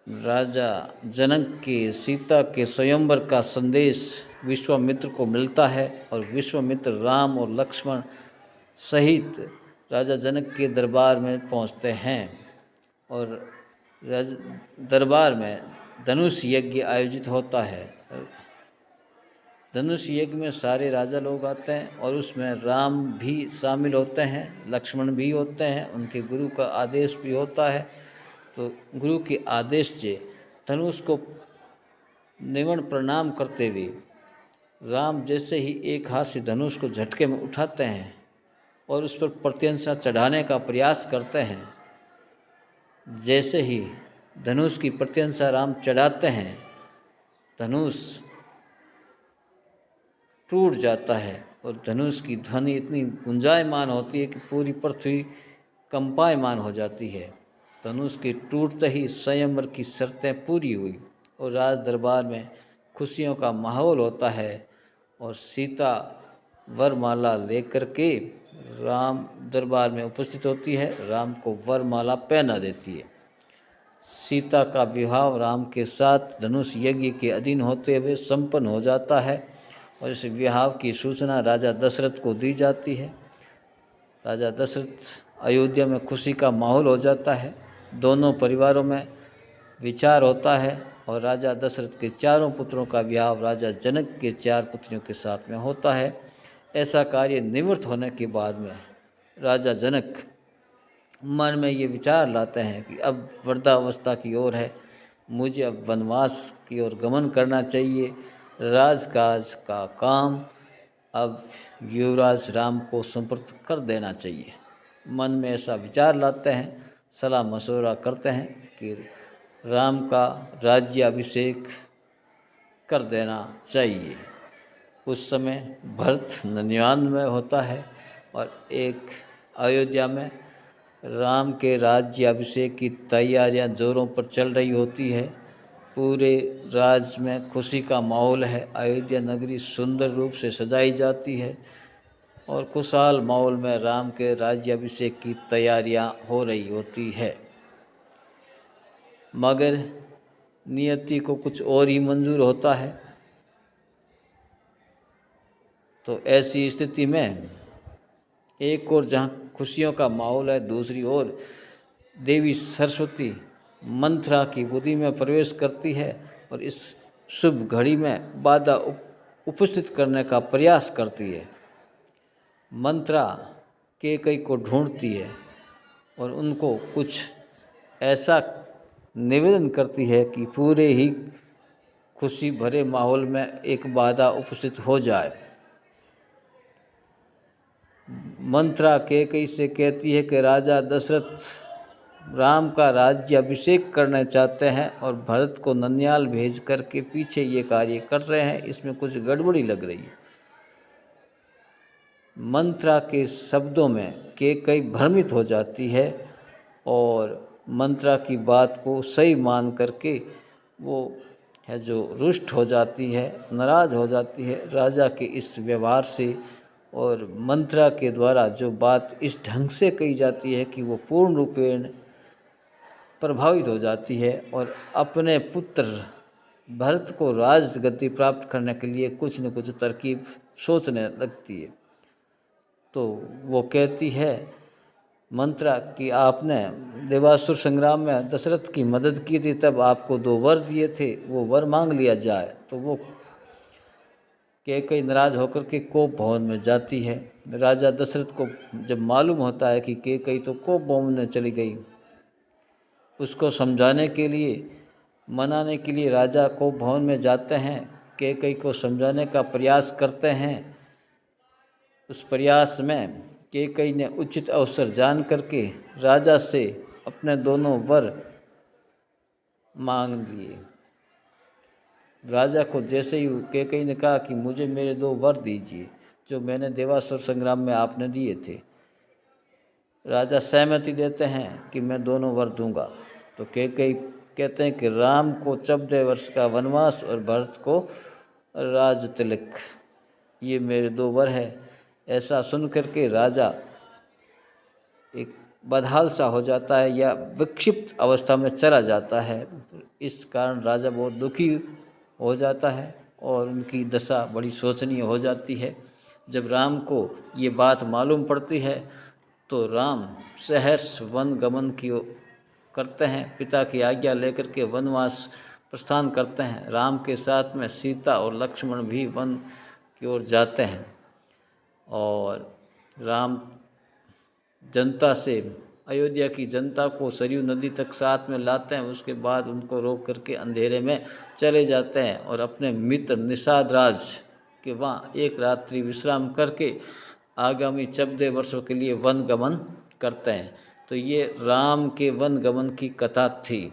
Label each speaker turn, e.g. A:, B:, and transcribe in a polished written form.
A: राजा जनक के सीता के स्वयंवर का संदेश विश्वामित्र को मिलता है और विश्वामित्र राम और लक्ष्मण सहित राजा जनक के दरबार में पहुंचते हैं और दरबार में धनुष यज्ञ आयोजित होता है। धनुष यज्ञ में सारे राजा लोग आते हैं और उसमें राम भी शामिल होते हैं, लक्ष्मण भी होते हैं, उनके गुरु का आदेश भी होता है। तो गुरु के आदेश से धनुष को निवण प्रणाम करते हुए राम जैसे ही एक हाथ से धनुष को झटके में उठाते हैं और उस पर प्रत्यंशा चढ़ाने का प्रयास करते हैं। जैसे ही धनुष की प्रत्यंशा राम चढ़ाते हैं, धनुष टूट जाता है और धनुष की ध्वनि इतनी गुंजायमान होती है कि पूरी पृथ्वी कंपायमान हो जाती है। धनुष के टूटते ही स्वयंवर की शर्तें पूरी हुई और राज दरबार में खुशियों का माहौल होता है और सीता वरमाला लेकर के राम दरबार में उपस्थित होती है, राम को वरमाला पहना देती है। सीता का विवाह राम के साथ धनुष यज्ञ के अधीन होते हुए संपन्न हो जाता है और इस विवाह की सूचना राजा दशरथ को दी जाती है। राजा दशरथ अयोध्या में खुशी का माहौल हो जाता है, दोनों परिवारों में विचार होता है और राजा दशरथ के चारों पुत्रों का विवाह राजा जनक के 4 पुत्रियों के साथ में होता है। ऐसा कार्य निवृत्त होने के बाद में राजा जनक मन में ये विचार लाते हैं कि अब वृद्धावस्था की ओर है, मुझे अब वनवास की ओर गमन करना चाहिए, राजकाज का काम अब युवराज राम को सुपुर्द कर देना चाहिए। मन में ऐसा विचार लाते हैं, सलाह मशवरा करते हैं कि राम का राज्याभिषेक कर देना चाहिए। उस समय भरत नन्यान में होता है और एक अयोध्या में राम के राज्याभिषेक की तैयारियां जोरों पर चल रही होती है। पूरे राज्य में खुशी का माहौल है, अयोध्या नगरी सुंदर रूप से सजाई जाती है और खुशहाल माहौल में राम के राज्याभिषेक की तैयारियां हो रही होती है। मगर नियति को कुछ और ही मंजूर होता है। तो ऐसी स्थिति में एक और जहाँ खुशियों का माहौल है, दूसरी ओर देवी सरस्वती मंत्रा की गोदी में प्रवेश करती है और इस शुभ घड़ी में बाधा उपस्थित करने का प्रयास करती है। मंत्रा कैकेयी को ढूंढती है और उनको कुछ ऐसा निवेदन करती है कि पूरे ही खुशी भरे माहौल में एक बाधा उपस्थित हो जाए। मंत्रा कैकेयी से कहती है कि राजा दशरथ राम का राज्याभिषेक करना चाहते हैं और भरत को ननियाल भेज कर के पीछे ये कार्य कर रहे हैं, इसमें कुछ गड़बड़ी लग रही है। मंत्रा के शब्दों में कैकेयी भ्रमित हो जाती है और मंत्रा की बात को सही मान करके वो है जो रुष्ट हो जाती है, नाराज़ हो जाती है राजा के इस व्यवहार से। और मंत्रा के द्वारा जो बात इस ढंग से कही जाती है कि वो पूर्ण रूपेण प्रभावित हो जाती है और अपने पुत्र भरत को राजगद्दी प्राप्त करने के लिए कुछ न कुछ तरकीब सोचने लगती है। तो वो कहती है मंत्रा कि आपने देवासुर संग्राम में दशरथ की मदद की थी, तब आपको 2 वर दिए थे, वो वर मांग लिया जाए। तो वो कैकेयी नाराज होकर के कोप भवन में जाती है। राजा दशरथ को जब मालूम होता है कि कैकेयी तो कोप भवन में चली गई, उसको समझाने के लिए मनाने के लिए राजा कोप भवन में जाते हैं, कैकेयी को समझाने का प्रयास करते हैं। उस प्रयास में कैकेयी ने उचित अवसर जान करके राजा से अपने दोनों वर मांग लिए। राजा को जैसे ही कैकेयी ने कहा कि मुझे मेरे 2 वर दीजिए जो मैंने देवासुर संग्राम में आपने दिए थे, राजा सहमति देते हैं कि मैं दोनों वर दूंगा। तो कैकेयी कहते हैं कि राम को 14 वर्ष का वनवास और भरत को राज तिलक, ये मेरे 2 वर है। ऐसा सुन करके राजा एक बदहाल सा हो जाता है या विक्षिप्त अवस्था में चला जाता है। इस कारण राजा बहुत दुखी हो जाता है और उनकी दशा बड़ी शोचनीय हो जाती है। जब राम को ये बात मालूम पड़ती है तो राम सहर्ष वन गमन की करते हैं, पिता की आज्ञा लेकर के वनवास प्रस्थान करते हैं। राम के साथ में सीता और लक्ष्मण भी वन की ओर जाते हैं और राम जनता से, अयोध्या की जनता को सरयू नदी तक साथ में लाते हैं। उसके बाद उनको रोक करके अंधेरे में चले जाते हैं और अपने मित्र निषाद राज के वहाँ एक रात्रि विश्राम करके आगामी 14 वर्षों के लिए वन गमन करते हैं। तो ये राम के वन गमन की कथा थी।